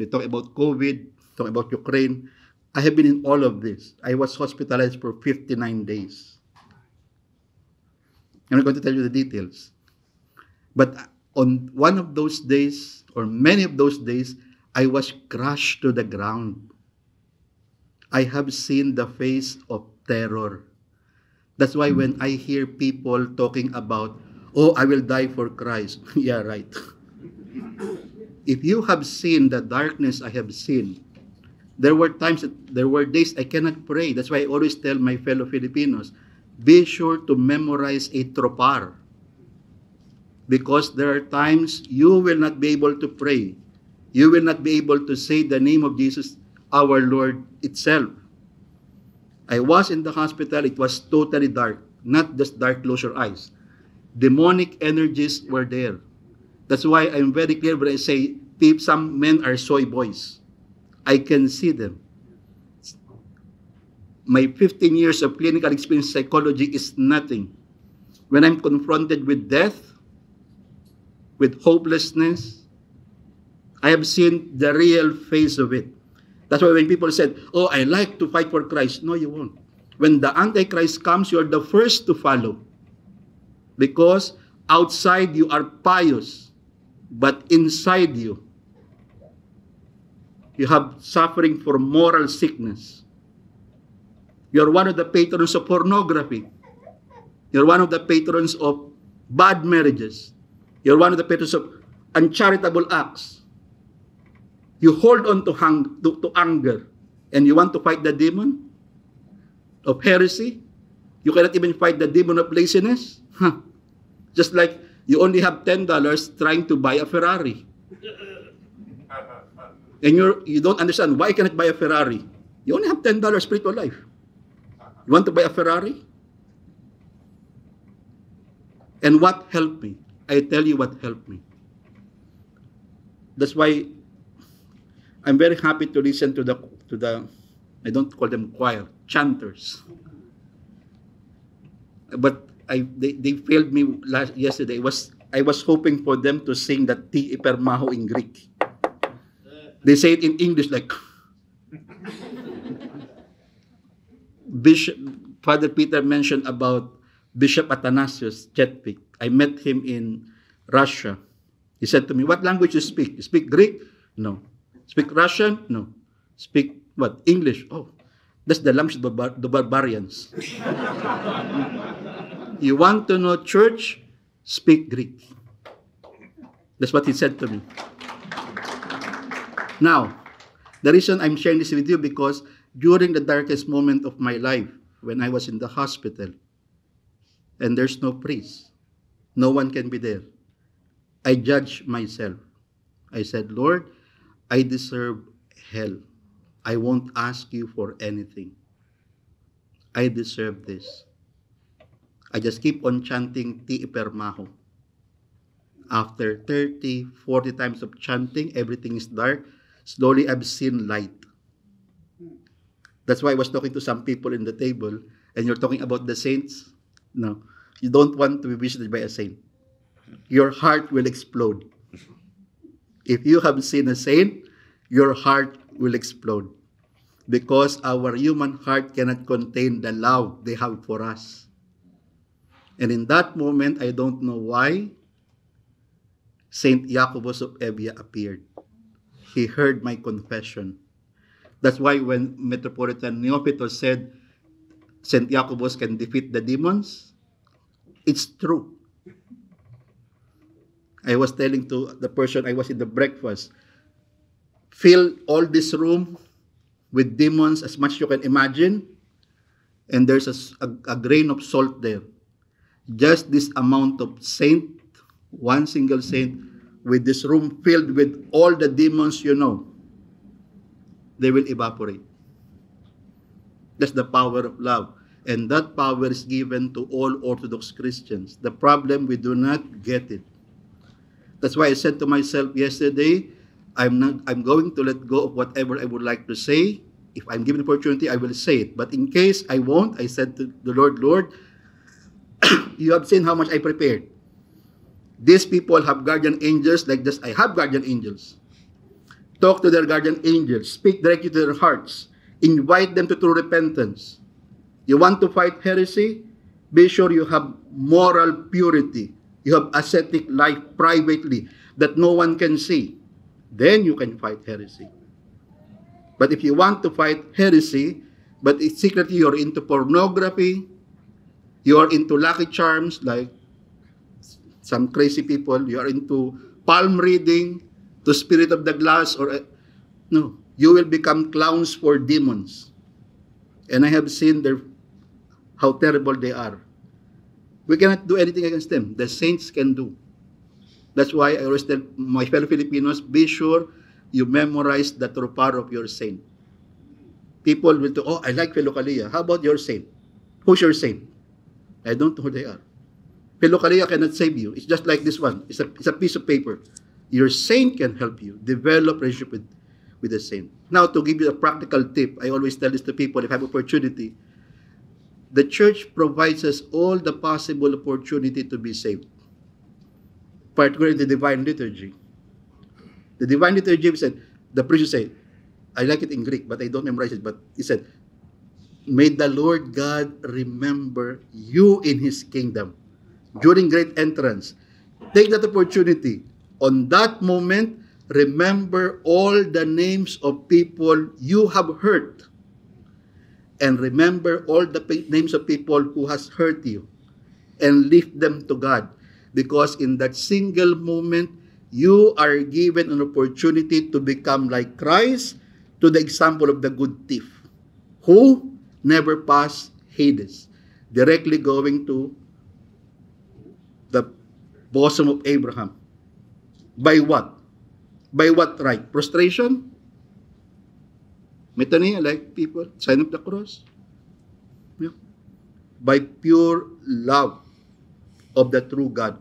We talk about COVID, talk about Ukraine. I have been in all of this. I was hospitalized for 59 days. I'm not going to tell you the details. But on one of those days, or many of those days, I was crushed to the ground. I have seen the face of terror. That's why when I hear people talking about, oh, I will die for Christ. Yeah, right. If you have seen the darkness I have seen, there were days I cannot pray. That's why I always tell my fellow Filipinos, be sure to memorize a tropar. Because there are times you will not be able to pray. You will not be able to say the name of Jesus, our Lord itself. I was in the hospital. It was totally dark. Not just dark, close your eyes. Demonic energies were there. That's why I'm very clear when I say some men are soy boys. I can see them. My 15 years of clinical experience in psychology is nothing. When I'm confronted with death, with hopelessness, I have seen the real face of it. That's why when people said, oh, I like to fight for Christ. No, you won't. When the Antichrist comes, you're the first to follow. Because outside you are pious, but inside you have suffering for moral sickness. You're one of the patrons of pornography. You're one of the patrons of bad marriages. You're one of the patrons of uncharitable acts. You hold on to anger, and you want to fight the demon of heresy. You cannot even fight the demon of laziness. Just like you only have $10 trying to buy a Ferrari. And you don't understand why you cannot buy a Ferrari. You only have $10 spiritual life. You want to buy a Ferrari? And what helped me? I tell you what helped me. That's why I'm very happy to listen to the I don't call them choir, chanters. But they failed me yesterday. I was hoping for them to sing that Ti Ipermaho in Greek. They say it in English like Father Peter mentioned about Bishop Athanasius Chetpik. I met him in Russia. He said to me, what language you speak? You speak Greek? No. Speak Russian? No. Speak what? English? Oh, that's the language of the barbarians. You want to know church? Speak Greek. That's what he said to me. Now, the reason I'm sharing this with you because during the darkest moment of my life, when I was in the hospital, and there's no priest, no one can be there, I judged myself. I said, Lord, I deserve hell. I won't ask you for anything. I deserve this. I just keep on chanting Ti Ipermaho. After 30, 40 times of chanting, everything is dark. Slowly, I've seen light. That's why I was talking to some people in the table, and you're talking about the saints. No, you don't want to be visited by a saint. Your heart will explode. If you have seen a saint, your heart will explode. Because our human heart cannot contain the love they have for us. And in that moment, I don't know why, Saint Jacobus of Evia appeared. He heard my confession. That's why when Metropolitan Neophytos said, Saint Jacobus can defeat the demons, it's true. I was telling to the person I was in the breakfast, fill all this room with demons as much as you can imagine, and there's a grain of salt there. Just this amount of saint, one single saint, with this room filled with all the demons you know, they will evaporate. That's the power of love. And that power is given to all Orthodox Christians. The problem, we do not get it. That's why I said to myself yesterday, I'm going to let go of whatever I would like to say. If I'm given the opportunity, I will say it. But in case I won't, I said to the Lord, Lord, you have seen how much I prepared. These people have guardian angels like this. I have guardian angels. Talk to their guardian angels. Speak directly to their hearts. Invite them to true repentance. You want to fight heresy? Be sure you have moral purity. You have ascetic life privately that no one can see. Then you can fight heresy. But if you want to fight heresy, but secretly you're into pornography, you're into lucky charms like some crazy people, you're into palm reading, to spirit of the glass, or no, you will become clowns for demons. And I have seen how terrible they are. We cannot do anything against them. The saints can do. That's why I always tell my fellow Filipinos, be sure you memorize the true power of your saint. People will say, oh, I like Philokalia. How about your saint? Who's your saint? I don't know who they are. Philokalia cannot save you. It's just like this one. It's a piece of paper. Your saint can help you develop relationship with the saint. Now, to give you a practical tip, I always tell this to people if I have opportunity. The church provides us all the possible opportunity to be saved, particularly the divine liturgy. The divine liturgy said, the priest said, I like it in Greek, but I don't memorize it, but he said, may the Lord God remember you in his kingdom during great entrance. Take that opportunity. On that moment, remember all the names of people you have hurt. And remember all the names of people who has hurt you. And lift them to God. Because in that single moment, you are given an opportunity to become like Christ, to the example of the good thief, who never passed Hades, directly going to the bosom of Abraham. By what? By what right? Prostration? Metanoia, like people, sign of the cross. Yeah. By pure love of the true God.